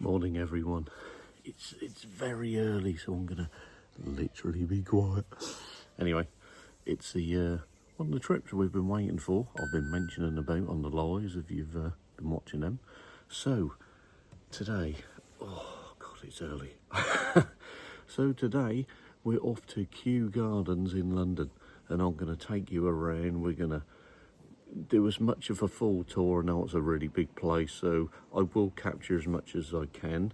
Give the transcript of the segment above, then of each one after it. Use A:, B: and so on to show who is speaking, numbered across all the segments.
A: Morning everyone. It's very early, so I'm gonna literally be quiet. Anyway, it's the one of the trips we've been waiting for. I've been mentioning about on the lives if you've been watching them. So today, oh god, it's early. So today we're off to Kew Gardens in London, and I'm gonna take you around. We're gonna do as much of a full tour. Now it's a really big place, so I will capture as much as I can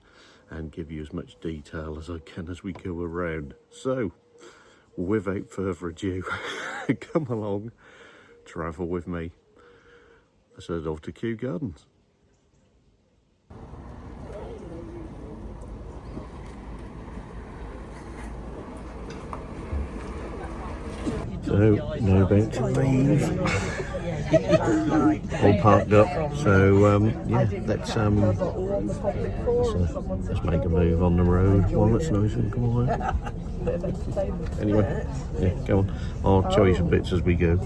A: and give you as much detail as I can as we go around. So without further ado, come along, travel with me. Let's head off to Kew Gardens. So now about to leave. All parked up, so yeah, let's make a move on the road while it's nice and quiet. Anyway, yeah, go on. I'll show you some bits as we go.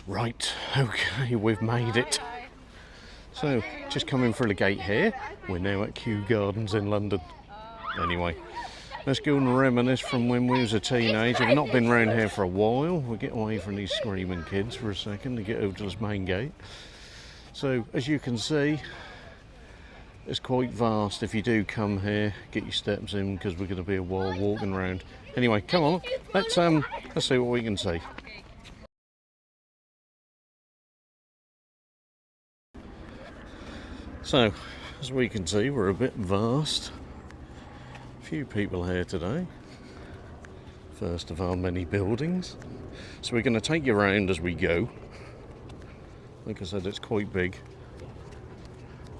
A: Right, okay, we've made it. So, just coming through the gate here, we're now at Kew Gardens in London. Anyway, let's go and reminisce from when we was a teenager. We've not been around here for a while. We'll get away from these screaming kids for a second to get over to this main gate. So, as you can see, it's quite vast. If you do come here, get your steps in because we're going to be a while walking around. Anyway, come on, let's see what we can see. So, as we can see, we're a bit vast. A few people here today. First of our many buildings. So we're going to take you around as we go. Like I said, it's quite big.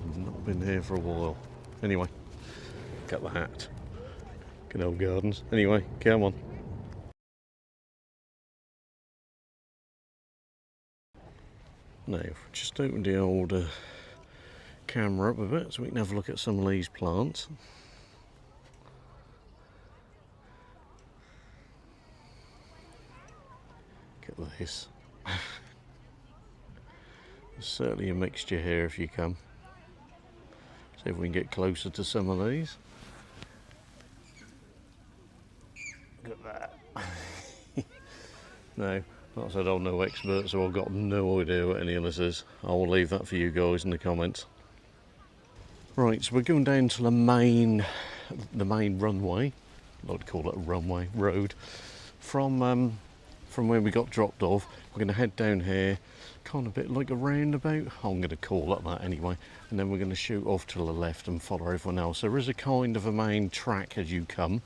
A: I've not been here for a while. Anyway, get the hat. Good old gardens. Anyway, come on. Now, just open the old camera up a bit so we can have a look at some of these plants. Get this. There's certainly a mixture here if you come. See if we can get closer to some of these. Look at that. No, like I said, I'm no expert, so I've got no idea what any of this is. I will leave that for you guys in the comments. Right, so we're going down to the main runway. I'd like to call it a runway road. From where we got dropped off, we're going to head down here, kind of a bit like a roundabout. I'm going to call it that anyway. And then we're going to shoot off to the left and follow everyone else. There is a kind of a main track as you come.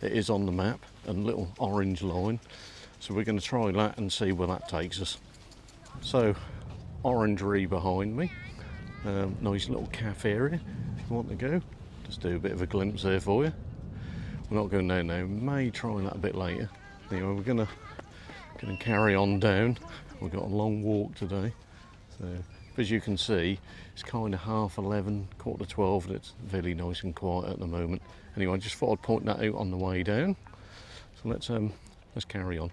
A: It is on the map, a little orange line. So we're going to try that and see where that takes us. So, orangery behind me. Nice little cafe area if you want to go. Just do a bit of a glimpse there for you. We're not going down now. We may try that a bit later. Anyway, we're gonna carry on down. We've got a long walk today. So as you can see, it's kind of 11:30, 11:45, and it's very nice and quiet at the moment. Anyway, I just thought I'd point that out on the way down. So let's carry on.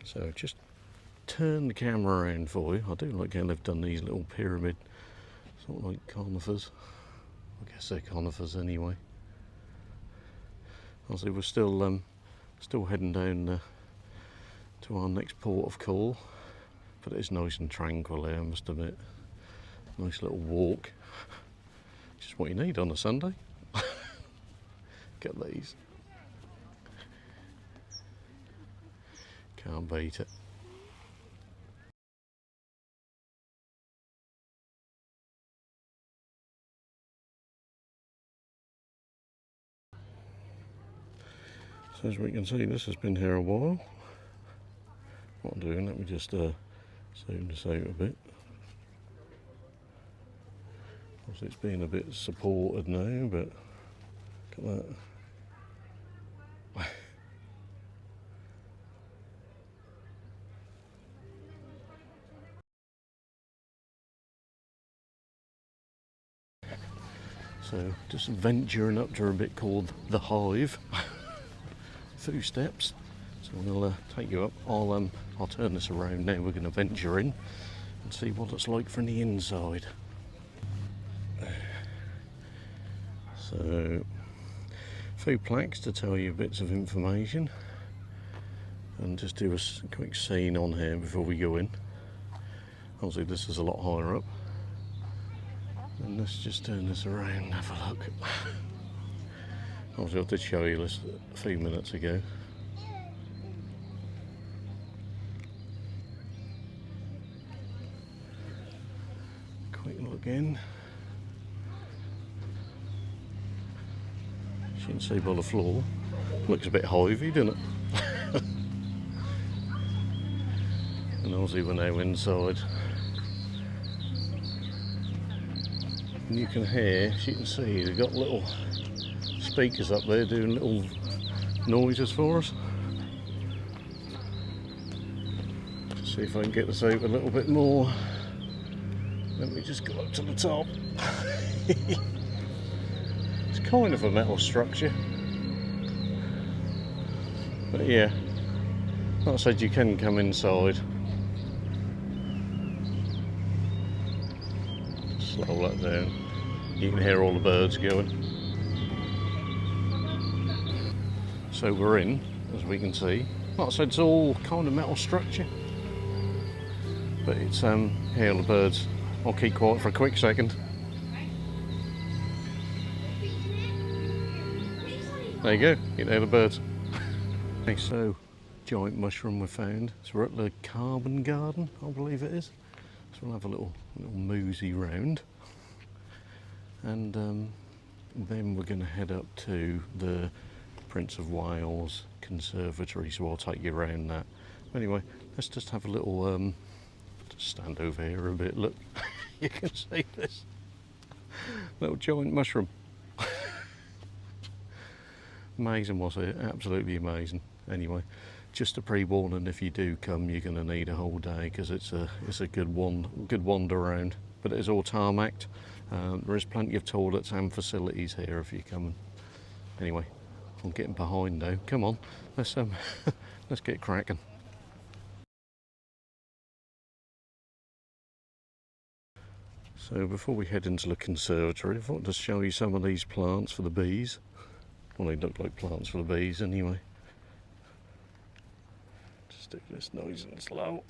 A: So just turn the camera around for you. I do like how they've done these little pyramid, sort of like conifers. I guess they're conifers anyway. Obviously we're still heading down to our next port of call. But it is nice and tranquil here, I must admit. Nice little walk. Just what you need on a Sunday. Get these. Can't beat it. So as we can see, this has been here a while. What I'm doing, let me just zoom this out a bit. Obviously it's been a bit supported now, but look at that. So just venturing up to a bit called the Hive. Few steps. So we'll take you up. I'll turn this around now. We're going to venture in and see what it's like from the inside. So, a few plaques to tell you bits of information, and just do a quick scene on here before we go in. Obviously this is a lot higher up, and let's just turn this around and have a look. Obviously I did show you this a few minutes ago. Quick look in. As you can see by the floor, looks a bit hivey, doesn't it? And obviously we're now inside. And you can hear, as you can see, they've got little speakers up there doing little noises for us. See if I can get this out a little bit more. Let me just go up to the top. It's kind of a metal structure, but yeah, like I said, you can come inside. Slow that down. You can hear all the birds going. So we're in, as we can see. Like I said, it's all kind of metal structure, but it's here the birds. I'll keep quiet for a quick second. There you go, you can hear the birds. Okay, so giant mushroom we found. So we're at the Carbon Garden, I believe it is. So we'll have a little moosey round, and then we're going to head up to the Prince of Wales Conservatory. So I'll take you around that. Anyway, let's just have a little. Just stand over here a bit. Look, you can see this little giant mushroom. Amazing, was it? Absolutely amazing. Anyway, just a pre-warning, if you do come, you're going to need a whole day, because it's a good wander around. But it is all tarmacked. There is plenty of toilets and facilities here if you're coming. Anyway, I'm getting behind now. Come on, let's let's get cracking. So before we head into the conservatory, I thought to show you some of these plants for the bees. Well, they look like plants for the bees anyway. Just do this nice and slow.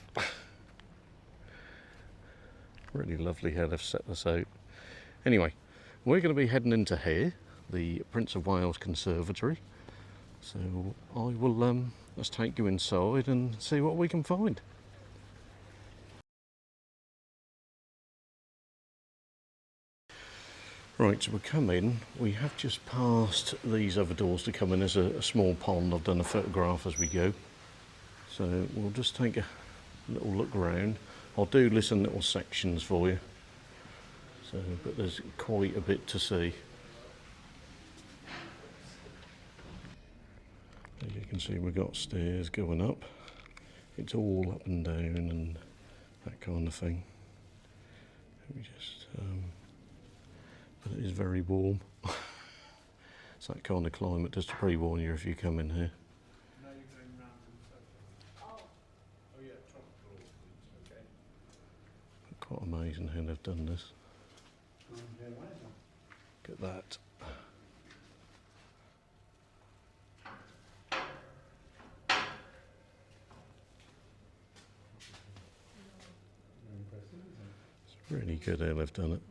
A: Really lovely how they've set this out. Anyway, we're going to be heading into here, the Prince of Wales Conservatory. So I will let's take you inside and see what we can find. Right, so we come in, we have just passed these other doors to come in. There's a small pond. I've done a photograph as we go. So we'll just take a little look around. I'll do this in little sections for you. So, but there's quite a bit to see. As you can see, we've got stairs going up. It's all up and down and that kind of thing. Let me just... but it is very warm. It's that kind of climate, just to pre-warn you if you come in here. Quite amazing how they've done this. Look at that. Really good how they've done it.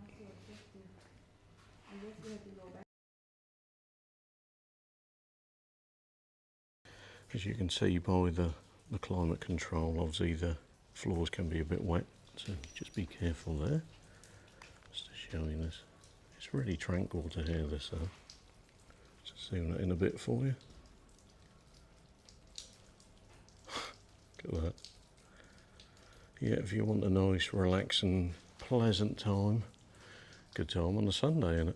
A: As you can see by the climate control, obviously the floors can be a bit wet, so just be careful there. Just to show you this. It's really tranquil to hear this though. Just zoom that in a bit for you. Look at that. Yeah, if you want a nice, relaxing, pleasant time, good time on a Sunday, innit?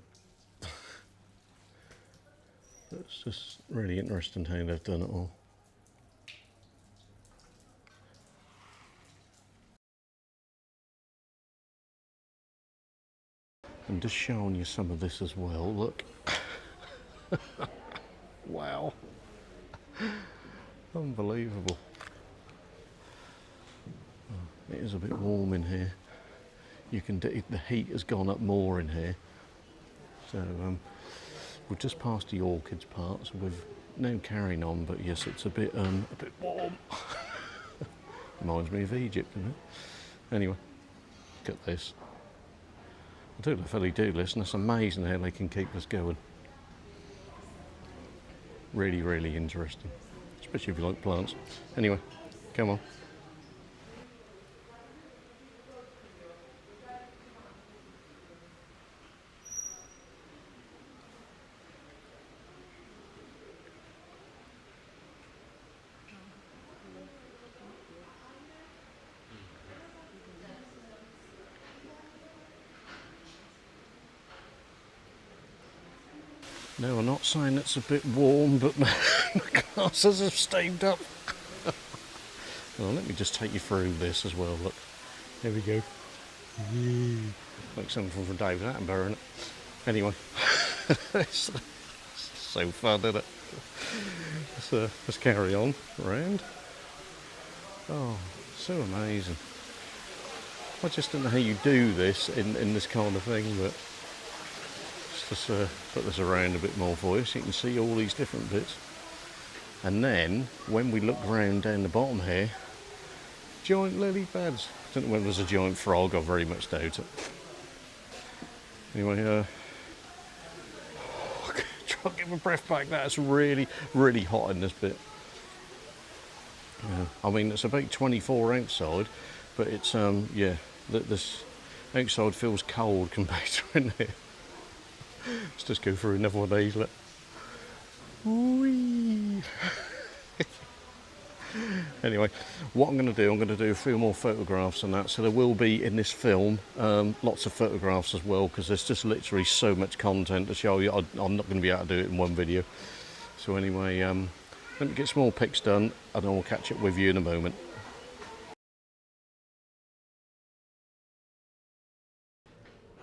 A: It's just really interesting how they've done it all. And just showing you some of this as well, look. Wow. Unbelievable. Oh, it is a bit warm in here. You can, the heat has gone up more in here. So we've just passed the orchids part, so we've now carrying on, but yes, it's a bit warm. Reminds me of Egypt, doesn't it? Anyway, look at this. I do the do list, and it's amazing how they can keep us going. Really, really interesting, especially if you like plants. Anyway, come on. No, I'm not saying it's a bit warm, but my glasses have staved up. Well, let me just take you through this as well. Look, here we go. Like something from David Attenborough, isn't it? Anyway, it's so fun, isn't it? Let's carry on around. Oh, so amazing. I just don't know how you do this in this kind of thing, but just put this around a bit more for you so you can see all these different bits. And then when we look round down the bottom here, giant lily pads. I don't know whether there's a giant frog, I very much doubt it. Anyway, try to get my breath back. That's really, really hot in this bit. Yeah, I mean it's about 24 outside, but it's yeah, this outside feels cold compared to in here. Let's just go through another one of these. Look. Whee! Anyway, what I'm going to do a few more photographs and that, so there will be in this film lots of photographs as well, because there's just literally so much content to show you. I'm not going to be able to do it in one video. So anyway, let me get some more pics done and then we'll catch up with you in a moment.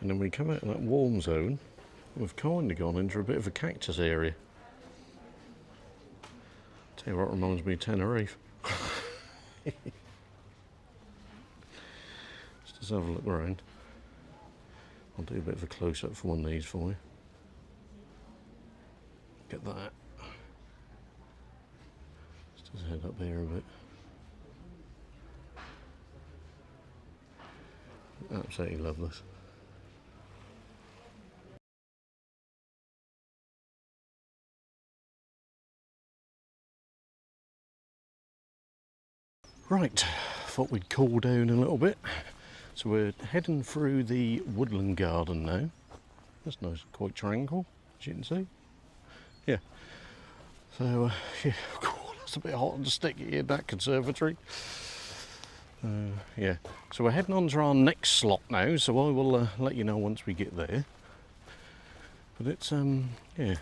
A: And then we come out of that warm zone, we've kind of gone into a bit of a cactus area. Tell you what, reminds me of Tenerife. Just have a look around. I'll do a bit of a close-up for one of these for you. Get that. Just head up here a bit. Absolutely love this. Right, thought we'd cool down a little bit. So we're heading through the woodland garden now. That's nice, quite tranquil, as you can see. Yeah. So, yeah, it's a bit hot and sticky in that conservatory. Yeah. So we're heading on to our next slot now, so I will let you know once we get there. But it's, yeah,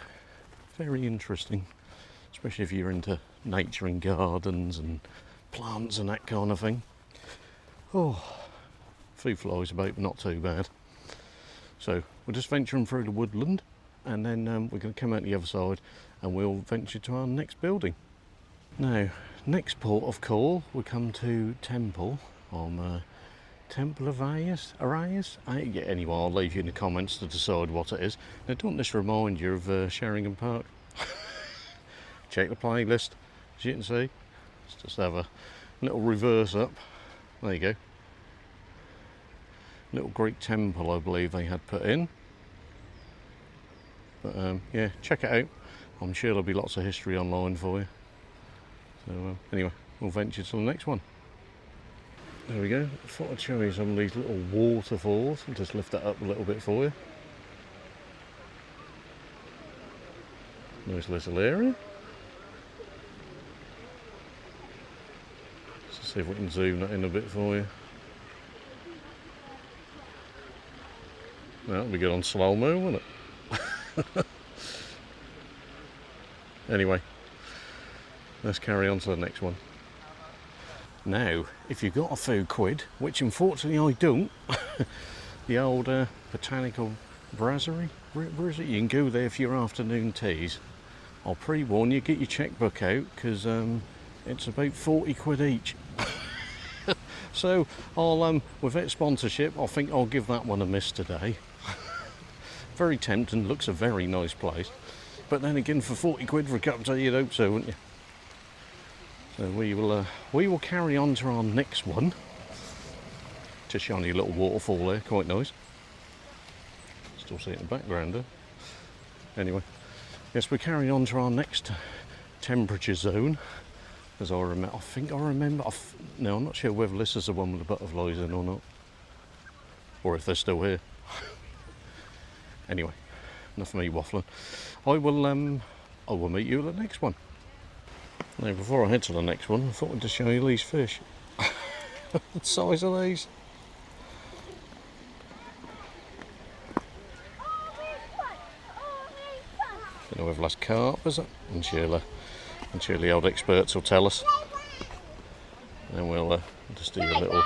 A: very interesting, especially if you're into nature and gardens and plants and that kind of thing. Oh, few flies about, but not too bad. So we're just venturing through the woodland, and then we're going to come out the other side and we'll venture to our next building. Now, next port of call, we come to Temple on Temple of Arius. Yeah, anyway, I'll leave you in the comments to decide what it is. Now, don't this remind you of Sheringham Park? Check the playlist, as you can see. Let's just have a little reverse up. There you go. little Greek temple, I believe they had put in. But yeah, check it out. I'm sure there'll be lots of history online for you. So anyway, we'll venture to the next one. There we go. I thought I'd show you some of these little waterfalls and just lift that up a little bit for you. Nice little area. Let's see if we can zoom that in a bit for you. That'll be good on slow-mo, won't it? Anyway, let's carry on to the next one. Now, if you've got a few quid, which unfortunately I don't, the old Botanical brasserie, where is it? You can go there for your afternoon teas. I'll pre-warn you, get your checkbook out, because it's about 40 quid each. So, I'll with its sponsorship, I think I'll give that one a miss today. Very tempting, looks a very nice place. But then again, for 40 quid for a cup of tea, you'd hope so, wouldn't you? So we will carry on to our next one. Just shiny little waterfall there, quite nice. Still see it in the background there. Anyway, yes, we're carrying on to our next temperature zone. As I remember, no, I'm not sure whether this is the one with the butterflies in or not, or if they're still here. Anyway, enough of me waffling. I will meet you at the next one. Now, before I head to the next one, I thought I'd just show you these fish. The size of these. Don't know whether that's carp, is it? I'm sure the old experts will tell us. And we'll just do a little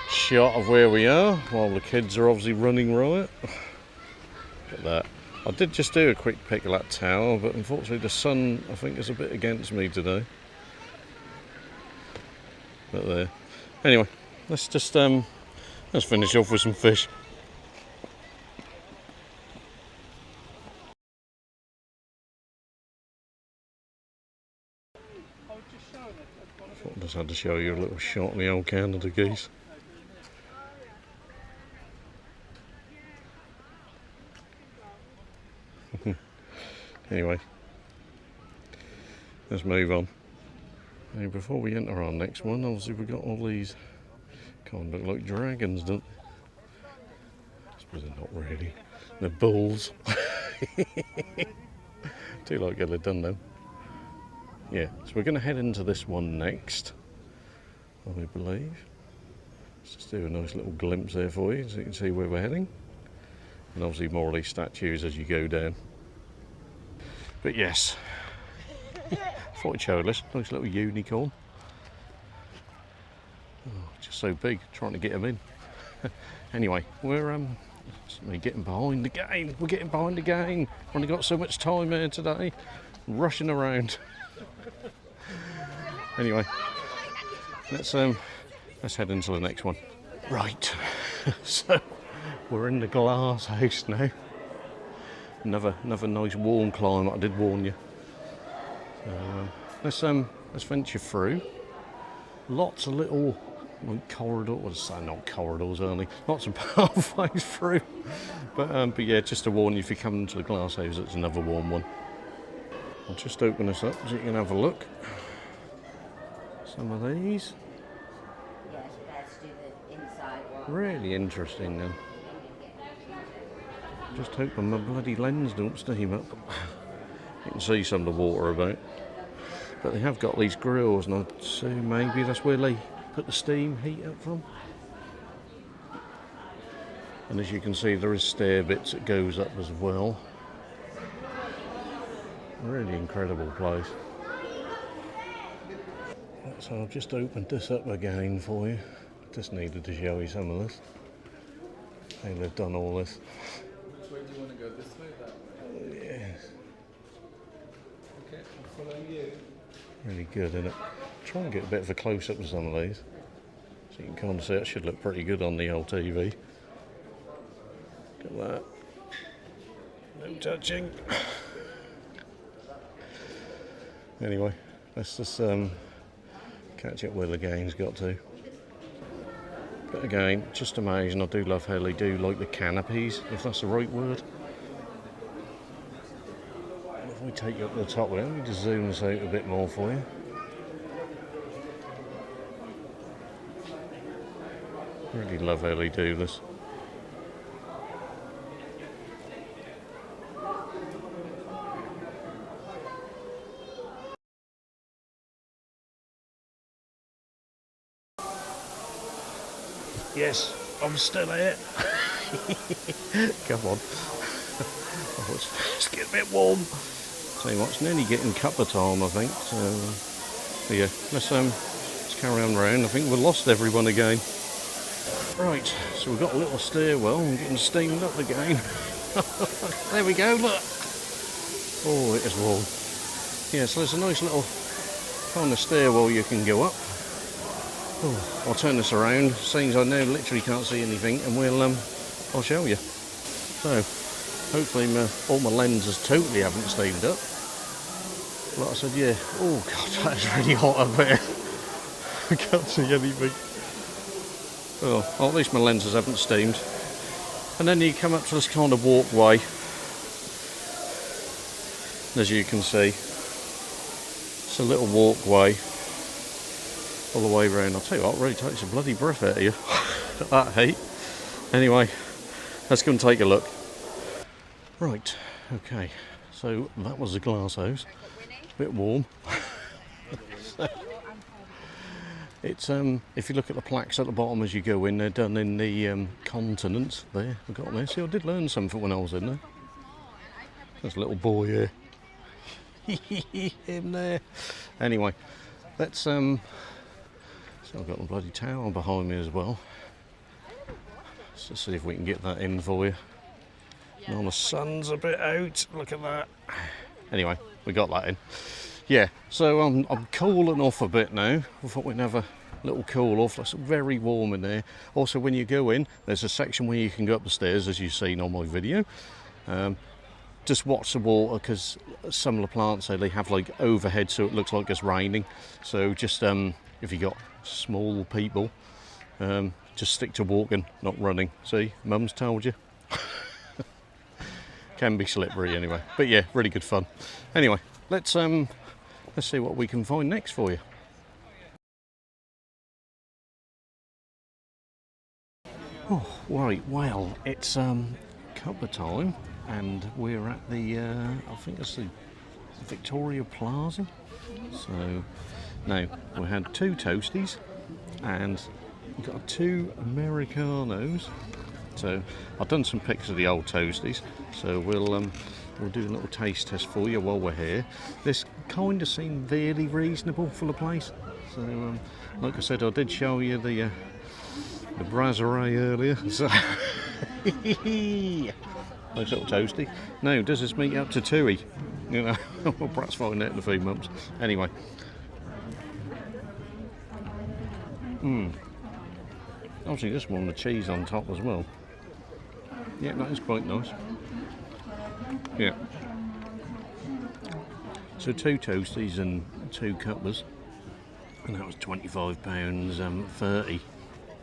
A: shot of where we are while the kids are obviously running riot. Look at that. I did just do a quick pick of that tower, but unfortunately the sun, I think, is a bit against me today. But there. Anyway, let's just let's finish off with some fish. I just had to show you a little shot of the old Canada geese. Anyway, let's move on. Now, before we enter our next one, obviously we've got all these kind of look like dragons, don't they? I suppose they're not really. They're bulls. Do like get it done though. Yeah, so we're going to head into this one next, I believe. Let's just do a nice little glimpse there for you so you can see where we're heading. And obviously more of these statues as you go down. But yes, thought I'd show this nice little unicorn. Oh, just so big, trying to get him in. Anyway, we're getting behind the game. We're getting behind the game. We've only got so much time here today, rushing around. Anyway, let's head into the next one. Right, so we're in the glass house now. Another nice warm climate. I did warn you. Let's venture through. Lots of little like corridors. Well, not corridors only. Lots of pathways through. But yeah, just to warn you, if you come into the glass house, it's another warm one. I'll just open this up so you can have a look. Some of these.
B: Yes, let's do the inside one.
A: Really interesting then. Just hoping my bloody lens don't steam up. You can see some of the water about. But they have got these grills, and I'd assume maybe that's where they put the steam heat up from. And as you can see, there is stair bits that goes up as well. Really incredible place. So I've just opened this up again for you. Just needed to show you some of this. How they've done all this.
C: Which way do you want to go? This way or that way?
A: Yes.
C: Okay, I'll follow you.
A: Really good, isn't it? Try and get a bit of a close-up of some of these. So you can kind of see it should look pretty good on the old TV. Look at that. No touching. Anyway, let's just catch up where the game's got to. But again, just amazing. I do love how they do like the canopies, if that's the right word. If we take you up to the top there, let me just zoom this out a bit more for you. Really love how they do this. Yes, I'm still here. Come on. Oh, it's getting a bit warm. Tell you what, it's nearly getting cuppa time, I think. So yeah, let's carry on round. I think we've lost everyone again. Right, so we've got a little stairwell and getting steamed up again. There we go, look. Oh, it is warm. Yeah, so there's a nice little kind of stairwell you can go up. Oh, I'll turn this around, seeing as I now literally can't see anything, and I'll show you. So, hopefully all my lenses totally haven't steamed up. Like I said, yeah. Oh god, that's really hot up there. I can't see anything. Well, at least my lenses haven't steamed. And then you come up to this kind of walkway. As you can see, it's a little walkway all the way around. I'll tell you what, it really takes a bloody breath out of you. That heat. Anyway, let's go and take a look. Right, okay, so that was the glass house. A bit warm. So, it's if you look at the plaques at the bottom as you go in, they're done in the continents there. I've got there. See, I did learn something when I was in there. There's a little boy here. Him there. Anyway, let's so I've got the bloody tower behind me as well. Let's just see if we can get that in for you. Now the sun's a bit out. Look at that. Anyway, we got that in. Yeah, so I'm cooling off a bit now. I thought we'd have a little cool off. It's very warm in there. Also, when you go in, there's a section where you can go up the stairs, as you've seen on my video. Just watch the water, because some of the plants they have like overhead, so it looks like it's raining. So just if you got small people, just stick to walking, not running. See, Mum's told you. Can be slippery anyway, but yeah, really good fun. Anyway, let's see what we can find next for you. Oh, right, well, it's cuppa time, and we're at the I think it's the Victoria Plaza. So now we had 2 toasties and we've got 2 Americanos. So I've done some pics of the old toasties, so we'll do a little taste test for you while we're here. This kind of seemed really reasonable for the place. So like I said, I did show you the brasserie earlier. So nice little toasty. Now, does this meet up to Tui? You know, we'll perhaps find out in a few months. Anyway. Obviously this one with cheese on top as well. Yeah, that is quite nice. Yeah. So 2 toasties and 2 cuppas, and that was £25.30.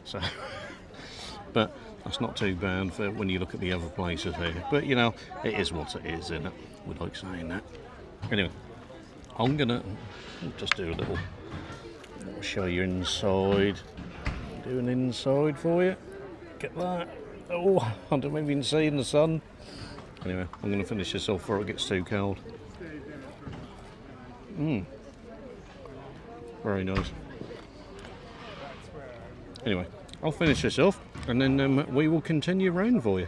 A: So, but that's not too bad for when you look at the other places here. But you know, it is what it is, isn't it? We like saying that. Anyway, I'm gonna just do a little show you inside. Do an inside for you. Get that. Oh, I don't even see in the sun. Anyway, I'm going to finish this off before it gets too cold. Very nice. Anyway, I'll finish this off and then we will continue round for you.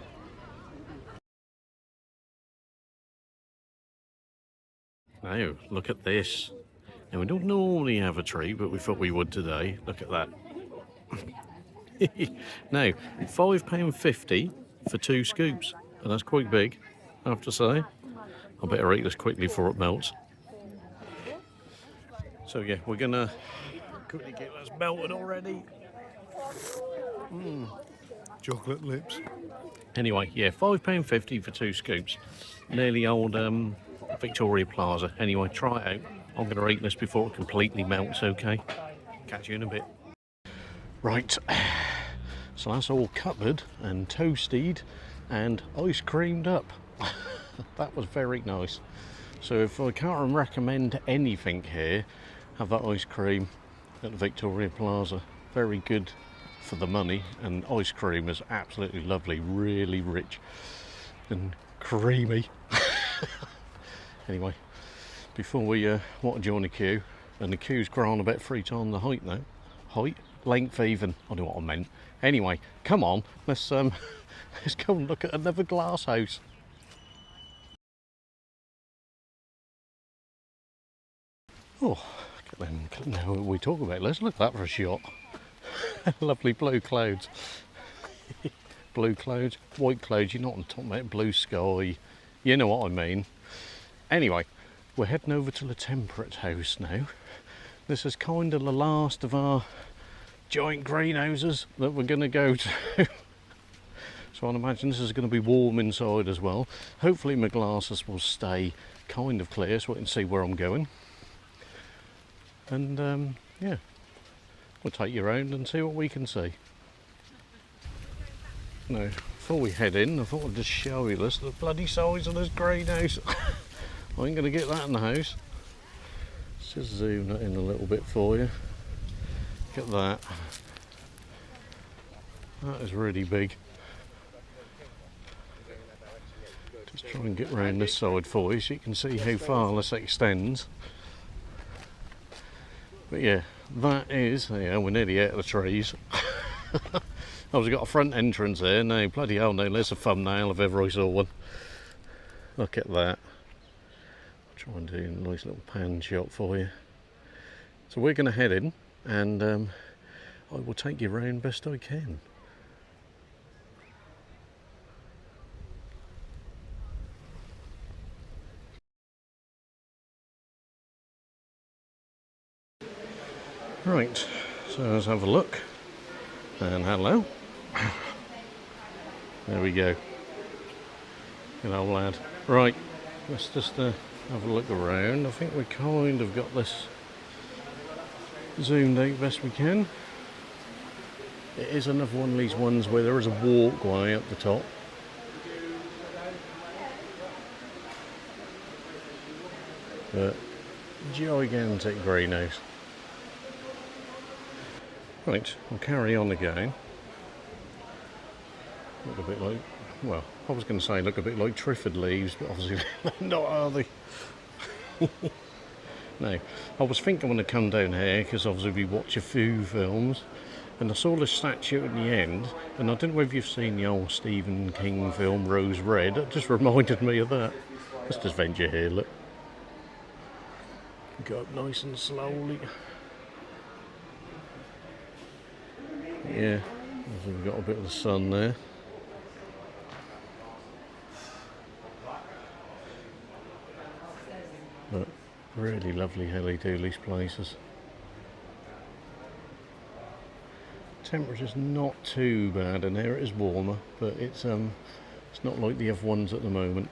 A: Now, look at this. Now, we don't normally have a tree, but we thought we would today. Look at that. Now, £5.50 for 2 scoops, and that's quite big, I have to say. I better eat this quickly before it melts. So yeah, we're gonna quickly get this melted already. Chocolate lips. Anyway, yeah, £5.50 for 2 scoops. Nearly old Victoria Plaza. Anyway, try it out. I'm gonna eat this before it completely melts. Okay. Catch you in a bit. Right, So that's all cupboard and toasted and ice creamed up. That was very nice. So if I can't recommend anything here, have that ice cream at the Victoria Plaza. Very good for the money, and ice cream is absolutely lovely, really rich and creamy. Anyway, before we want to join the queue, and the queue's grown a bit 3 times the height now. Height? Length even. I don't know what I meant. Anyway, come on, let's let's go and look at another glass house. Oh, now we talk about it. Let's look at that for a shot. Lovely blue clouds. Blue clouds, white clouds, you're not on top of it, blue sky. You know what I mean. Anyway, we're heading over to the Temperate House now. This is kind of the last of our giant greenhouses that we're going to go to. So I'd imagine this is going to be warm inside as well. Hopefully my glasses will stay kind of clear so I can see where I'm going. And yeah, we'll take you around and see what we can see. Now, before we head in, I thought I'd just show you this, the bloody size of this greenhouse. I ain't going to get that in the house. Let's just zoom that in a little bit for you. Look at that. That is really big. Just try and get round this side for you so you can see how far this extends. But yeah, that is, yeah, we're nearly out of the trees. I've got a front entrance there. Now, bloody hell, no, there's a thumbnail if ever I saw one. Look at that. I'll try and do a nice little pan shot for you. So we're going to head in, and I will take you around best I can. Right, so let's have a look. And hello. There we go. Good old lad. Right, let's just have a look around. I think we kind of got this zoomed out best we can. It is another one of these ones where there is a walkway up the top. But gigantic greenhouse. Right, I'll carry on again. Look a bit like, well, I was going to say look a bit like Triffid leaves, but obviously they're not, are they? No, I was thinking when I come down here, because obviously we watch a few films, and I saw the statue at the end, and I don't know if you've seen the old Stephen King film Rose Red. It just reminded me of that. Let's just venture here, look. Go up nice and slowly. Yeah, we've got a bit of the sun there. But really lovely hilly-do these places. Temperature's not too bad in here, it is warmer, but it's not like the other ones at the moment.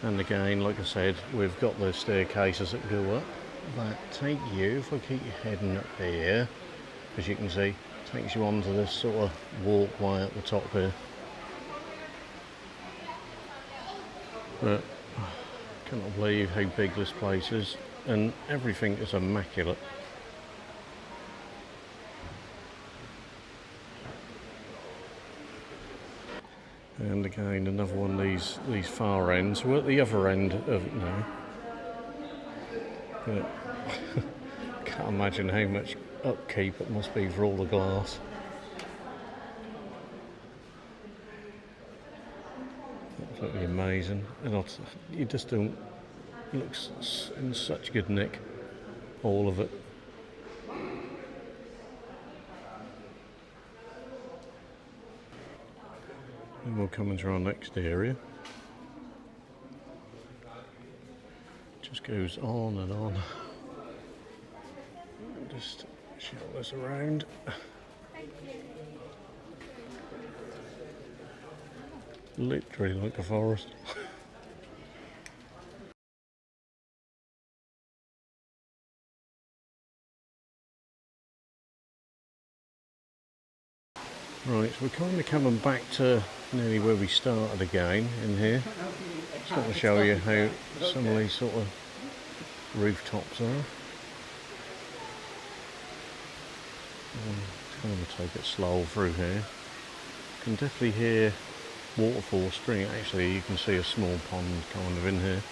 A: And again, like I said, we've got those staircases that go up that take you, if I keep you heading up here, as you can see, takes you onto this sort of walkway at the top here. But I cannot believe how big this place is, and everything is immaculate. And again, another one of these far ends. We're at the other end of it now. But can't imagine how much upkeep it must be for all the glass. Absolutely amazing. And you just don't look in such good nick, all of it. And we'll come into our next area. Just goes on and on. Just show this around. Literally like a forest. Right, so we're kind of coming back to nearly where we started again in here. Just want to show you how some of these sort of rooftops are. Just going to take it slow through here. You can definitely hear waterfall stream. Actually, you can see a small pond kind of in here.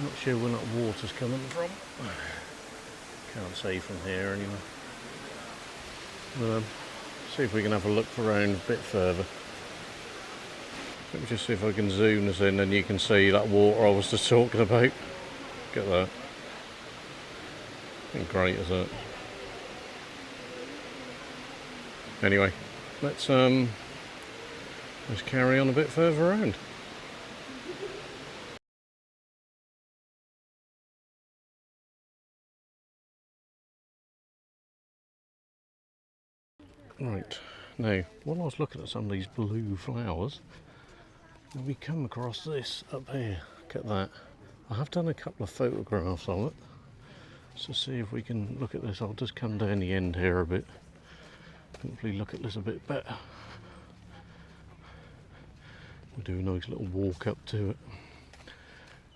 A: Not sure where that water's coming from. Can't see from here anyway. See if we can have a look around a bit further. Let me just see if I can zoom this in and you can see that water I was just talking about. Look at that. How great is that? Anyway, let's carry on a bit further around. Right, now, while I was looking at some of these blue flowers, we come across this up here. Look at that. I have done a couple of photographs of it. So see if we can look at this. I'll just come down the end here a bit. Hopefully look at this a bit better. We'll do a nice little walk up to it.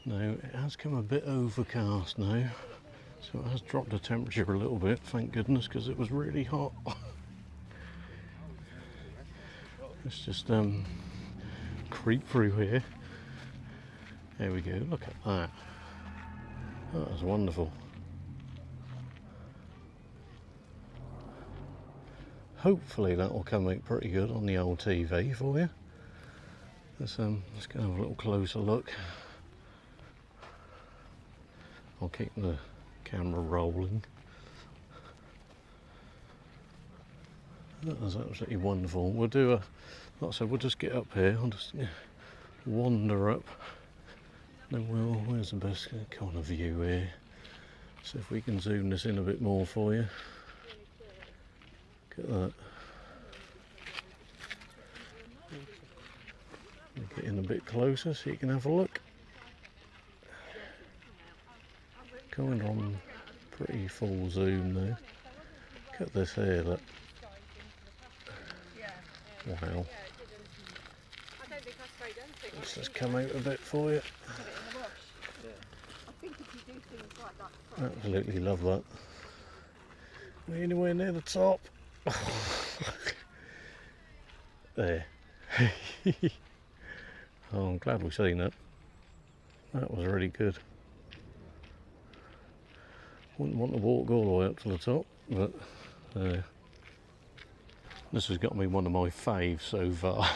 A: Now, it has come a bit overcast now. So it has dropped the temperature a little bit, thank goodness, because it was really hot. Let's just creep through here. There we go, look at that. That was wonderful. Hopefully that will come out pretty good on the old TV for you. Let's go have a little closer look. I'll keep the camera rolling. That was absolutely wonderful. We'll do like I said, we'll just get up here. I'll just wander up. Then where's the best kind of view here? See if we can zoom this in a bit more for you. Look at that. Get in a bit closer so you can have a look. Going on pretty full zoom now. Look at this here, look. Wow. Let's just come out a bit for you. Absolutely love that. Anywhere near the top. There. Oh, I'm glad we've seen that. That was really good. Wouldn't want to walk all the way up to the top, but this has got me one of my faves so far.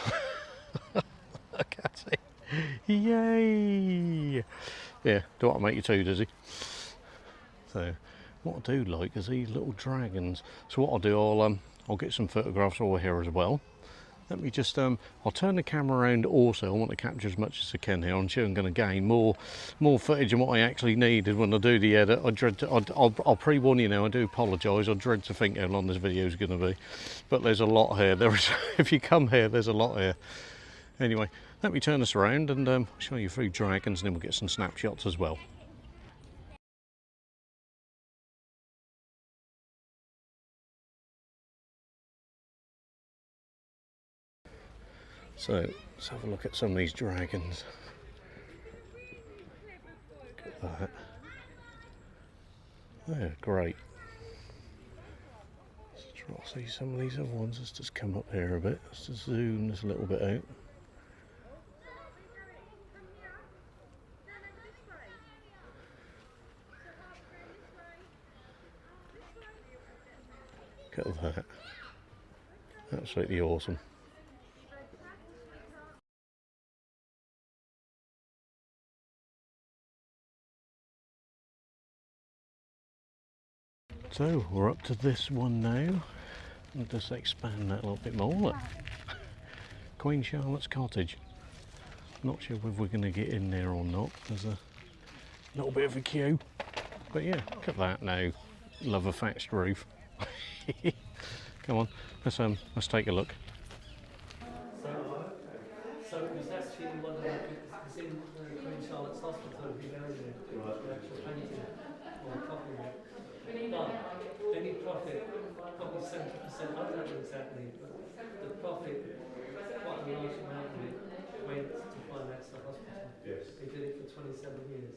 A: Look at it. Yay! Yeah, don't want to make you too dizzy. So, what I do like is these little dragons. So what I'll do, I'll get some photographs over here as well. Let me just, I'll turn the camera around also. I want to capture as much as I can here. I'm sure I'm going to gain more footage than what I actually needed when I do the edit. I'll pre-warn you now, I do apologise. I dread to think how long this video is going to be. But there's a lot here. If you come here, there's a lot here. Anyway, let me turn this around and show you a few dragons, and then we'll get some snapshots as well. So, let's have a look at some of these dragons. Look at that. They're great. Let's I'll see some of these other ones. Let's just come up here a bit. Let's just zoom this a little bit out. Look at that. Absolutely awesome. So we're up to this one now. I'll just expand that a little bit more. Look. Queen Charlotte's Cottage. Not sure whether we're going to get in there or not. There's a little bit of a queue. But yeah, look at that now. Love a thatched roof. Come on, let's take a look.
D: So it was actually one of the, it's in Queen Charlotte's Hospital, if you know there, the actual painting or copy of it. But any profit, probably 70%, I don't know exactly, but the profit, quite a large amount of it went to finance the hospital. Yes. They did it for 27 years.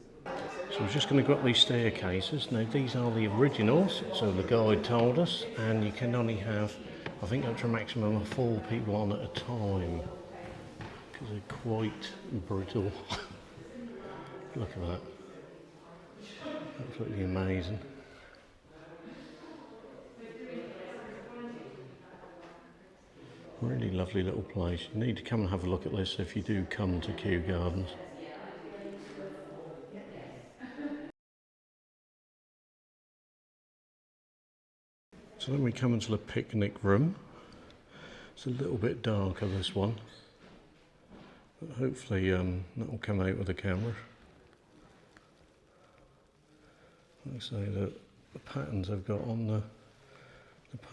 A: So we're just going to go up these staircases. Now these are the originals, so the guide told us, and you can only have, I think, up to a maximum of 4 people on at a time, because they're quite brittle. Look at that. Absolutely amazing. Really lovely little place. You need to come and have a look at this if you do come to Kew Gardens. So then we come into the picnic room. It's a little bit darker, this one, but hopefully that will come out with the camera. Like I say, the patterns I've got on the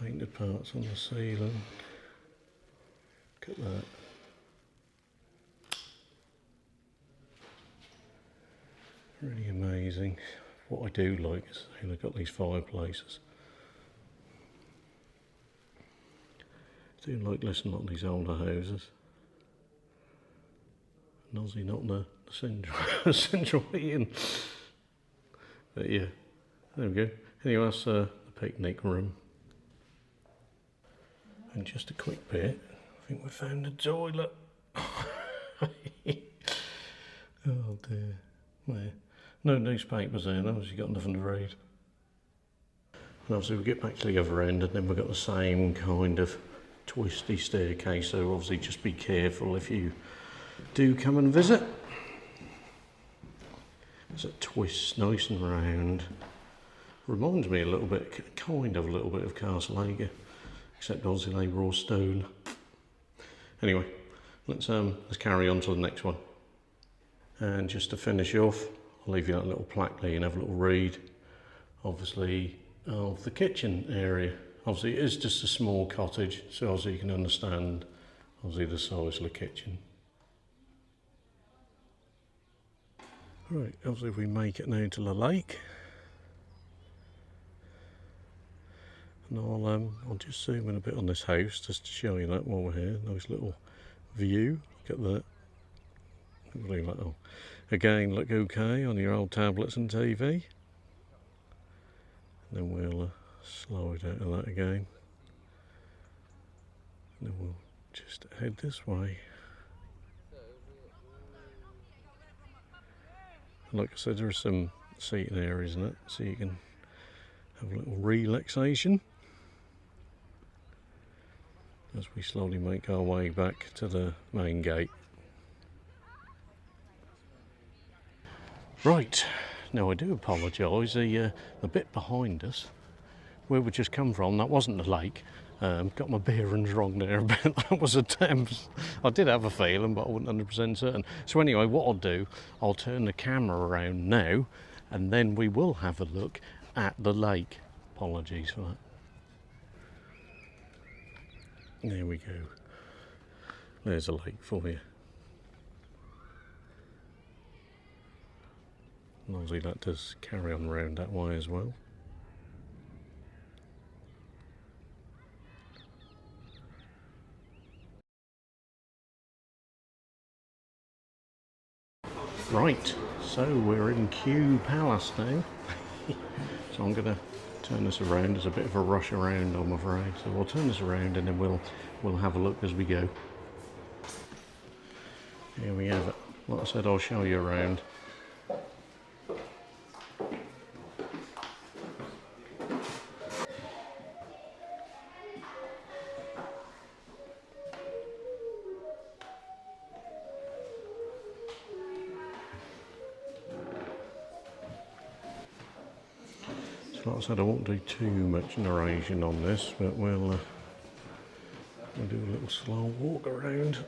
A: painted parts on the ceiling. Look at that. Really amazing. What I do like is they've got these fireplaces. I do like listening to these older houses. And obviously not the central heating. But yeah, there we go. Anyway, that's the picnic room. And just a quick bit, I think we found the toilet. Oh dear. There. No newspapers there, no, you've got nothing to read. And obviously we get back to the other end, and then we've got the same kind of twisty staircase, so obviously just be careful if you do come and visit. It's a twist, nice and round. Reminds me a little bit, kind of a little bit of Castle Acre, except obviously they were all stone. Anyway, let's carry on to the next one. And just to finish off, I'll leave you that little plaque there and have a little read, obviously, of the kitchen area. Obviously it is just a small cottage, so obviously you can understand obviously the size of the kitchen. Right, obviously if we make it now to the lake, and I'll just zoom in a bit on this house just to show you that while we're here. Nice little view. Look at that. Really like, oh, again, look okay on your old tablets and TV. And then we'll slide out of that again. And then we'll just head this way. Like I said, there are some seating areas in it, so you can have a little relaxation as we slowly make our way back to the main gate. Right, now I do apologise, the bit behind us, where we just come from, that wasn't the lake. Got my bearings wrong there a bit. That was a Thames. I did have a feeling, but I wasn't 100% certain. So anyway, what I'll do, I'll turn the camera around now, and then we will have a look at the lake. Apologies for that. There we go. There's a lake for you. And obviously that does carry on around that way as well. Right, so we're in Kew Palace now. So I'm going to turn this around. There's a bit of a rush around, I'm afraid. So we'll turn this around and then we'll have a look as we go. Here we have it. Like I said, I'll show you around. Like I said, I won't do too much narration on this, but we'll do a little slow walk around.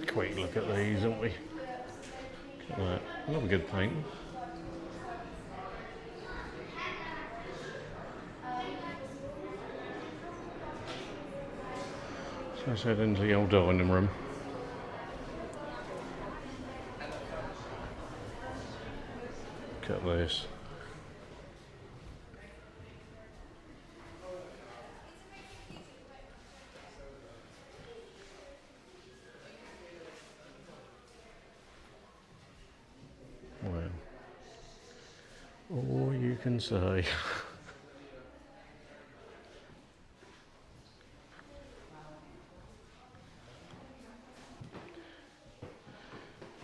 A: Quick look at these, haven't we? Look at that. Another good painting. So let's head into the old dining room. Look at this. Wow. All you can say.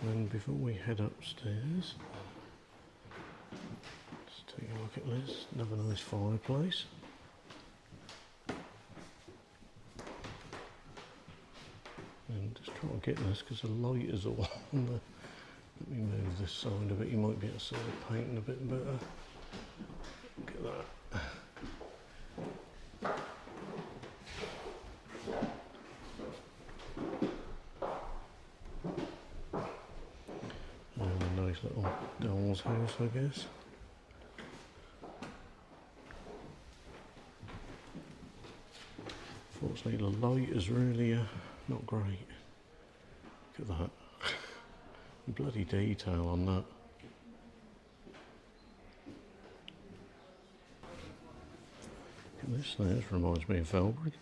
A: And before we head upstairs, let's take a look at this. Another nice fireplace. And just try to get this because the light is all on the. Let me move this side a bit. You might be able to see the painting a bit better. Look at that. And a nice little doll's house, I guess. Fortunately, the light is really not great. Look at that. Bloody detail on that. Look at this, this reminds me of Felbury.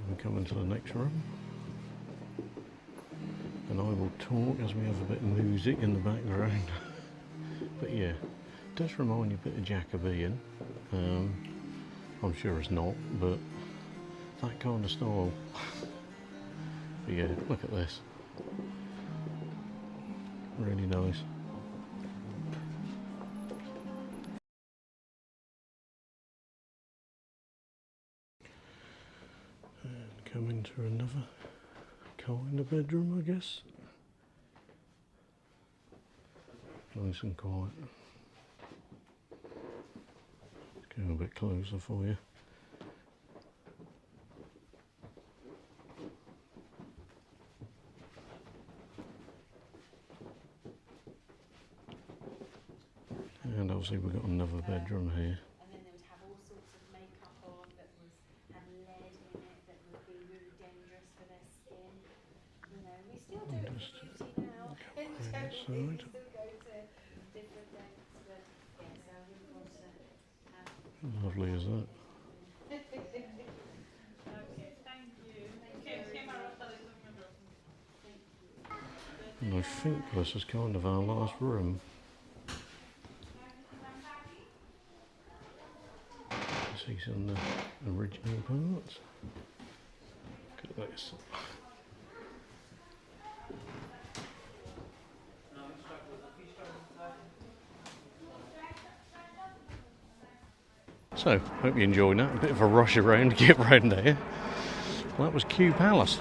A: We come into the next room, and I will talk as we have a bit of music in the background. But yeah, it does remind you a bit of Jacobean. I'm sure it's not, but that kind of style. But yeah, look at this. Really nice. Come into another kind of bedroom, I guess. Nice and quiet. Let's go a bit closer for you. And obviously we've got another bedroom here.
B: And then they would have all sorts of makeup on that had lead in it that would be really dangerous for their skin. You know, we still do it for beauty now. We still go to different lengths, but yeah, so I wouldn't want to have.
A: How lovely is that?
E: Okay, thank you.
A: And I think this is kind of our last room. See some of the original parts. Look at this. So, hope you enjoyed that. A bit of a rush around to get round there. Well, that was Kew Palace.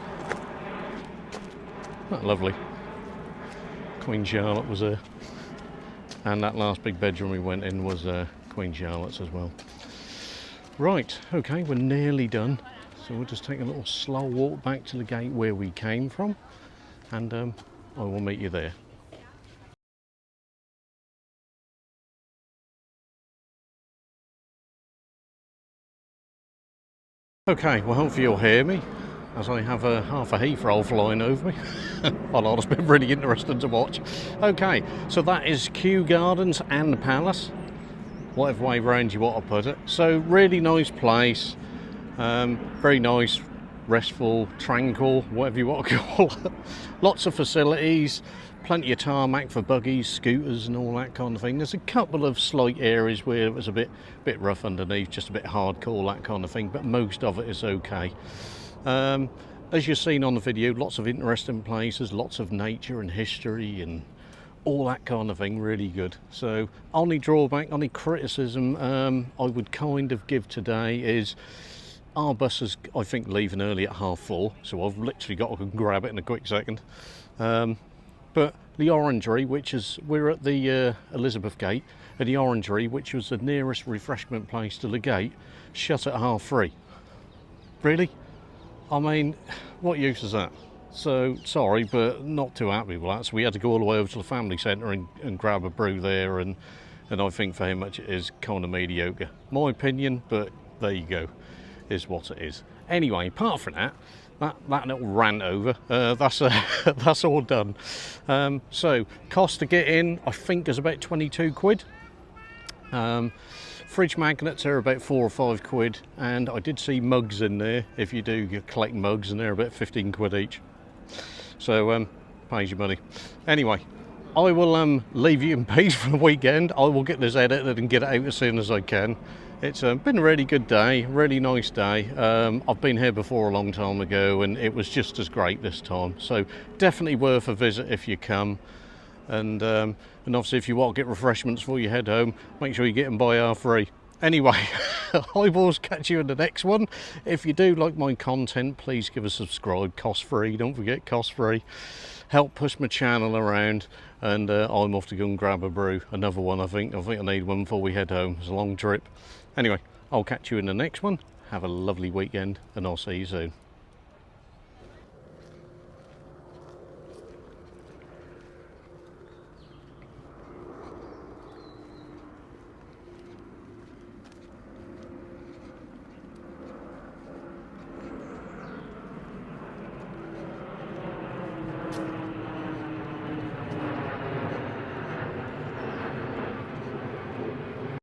A: That lovely. Queen Charlotte was there. And that last big bedroom we went in was Queen Charlotte's as well. Right, okay, we're nearly done. So we'll just take a little slow walk back to the gate where we came from, and I will meet you there. Okay, well hopefully you'll hear me as I have half a heath roll flying over me. Well, it's been really interesting to watch. Okay, so that is Kew Gardens and the Palace, whatever way round you want to put it. So really nice place, very nice, restful, tranquil, whatever you want to call it. Lots of facilities, plenty of tarmac for buggies, scooters and all that kind of thing. There's a couple of slight areas where it was a bit rough underneath, just a bit hardcore, that kind of thing, but most of it is okay. As you've seen on the video, lots of interesting places, lots of nature and history and all that kind of thing, really good. So only drawback, only criticism I would kind of give today is our bus is, I think, leaving early at 4:30, so I've literally got to go and grab it in a quick second. But the Orangery, which is, we're at the Elizabeth Gate, and the Orangery, which was the nearest refreshment place to the gate, shut at 3:30. Really? I mean, what use is that? So, sorry, but not too happy with that. So we had to go all the way over to the family centre and grab a brew there, and I think for how much it is, kind of mediocre. My opinion, but there you go, is what it is. Anyway, apart from that little rant over, that's all done. So, cost to get in, I think is about 22 quid. Fridge magnets are about 4 or 5 quid, and I did see mugs in there, if you do collect mugs, and they're about 15 quid each. So, pays your money. Anyway, I will leave you in peace for the weekend. I will get this edited and get it out as soon as I can. It's been a really good day, really nice day. I've been here before a long time ago, and it was just as great this time. So definitely worth a visit if you come. And obviously if you want to get refreshments before you head home, make sure you get them by 3:30. Anyway, I will catch you in the next one. If you do like my content, please give a subscribe, cost free, don't forget, cost free. Help push my channel around, and I'm off to go and grab a brew, another one. I think I need one before we head home. It's a long trip. Anyway, I'll catch you in the next one. Have a lovely weekend, and I'll see you soon.